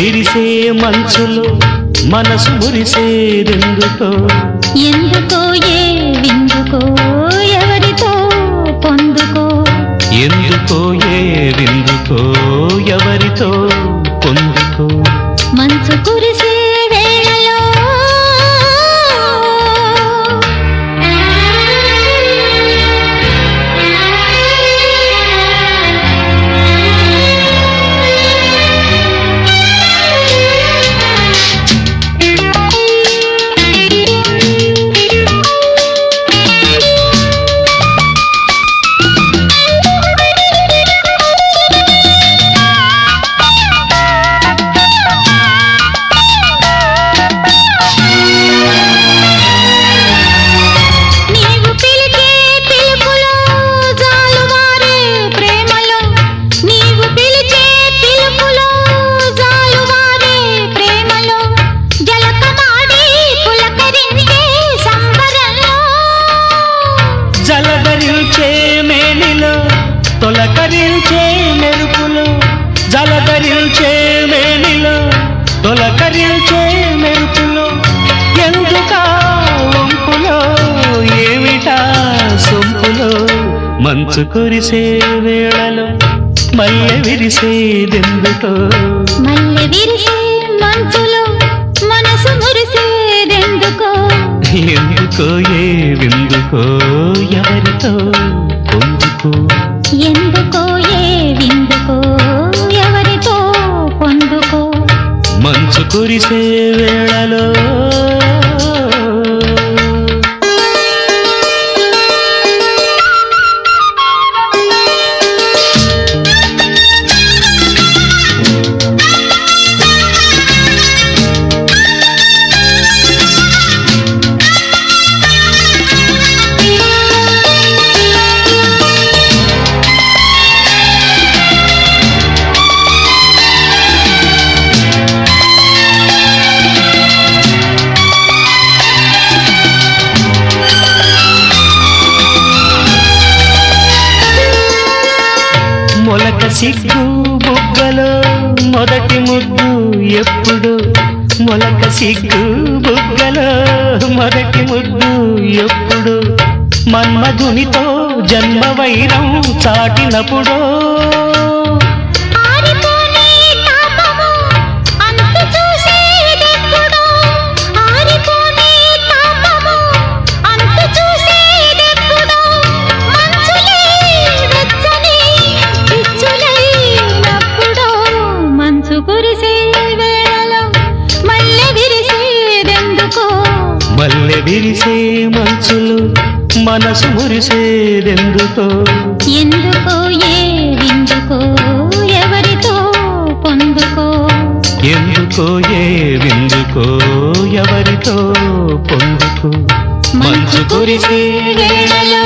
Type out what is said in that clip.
విరిసే మంచులో మనసు మురిసేదెందుకో ఎందుకో ఏ విందుకో ఎవరితో పొందుకో ఎందుకో ఏ విందుకో ఎవరితో పొందుకో మంచు కురిసే వేళలో జలధరించే మేనిలో తొలకరించే మెరుపులో జలధరించే మేనిలో తొలకరించే మెరుపులో ఎందుకా వంపులో ఏమిటా సొంపులో మంచు కురిసే వేళలో మల్లె విరిసేదెందుకో మల్లె విరిసే మంచులో మనసు మురిసేదెందుకో ఎందుకో ఏ విందుకో ఎవరితో పొందుకో ఎందుకో ఏ విందుకో ఎవరితో పొందుకో మంచు కురిసే వేళలో మొలక సిగ్గు బుగ్గలో మొదటి ముద్దు ఎప్పుడు మొలక సిగ్గు బుగ్గలో మొదటి ముద్దు ఎప్పుడు మన్మధునితో జన్మ వైరం చాటినప్పుడు మల్లె విరిసే మంచులు మనసు మురిసేదెందుకో ఎందుకో ఏ విందుకో ఎవరితో పొందుకో ఎందుకో ఏ విందుకో ఎవరితో పొందుకో మంచు కురిసే వేళలో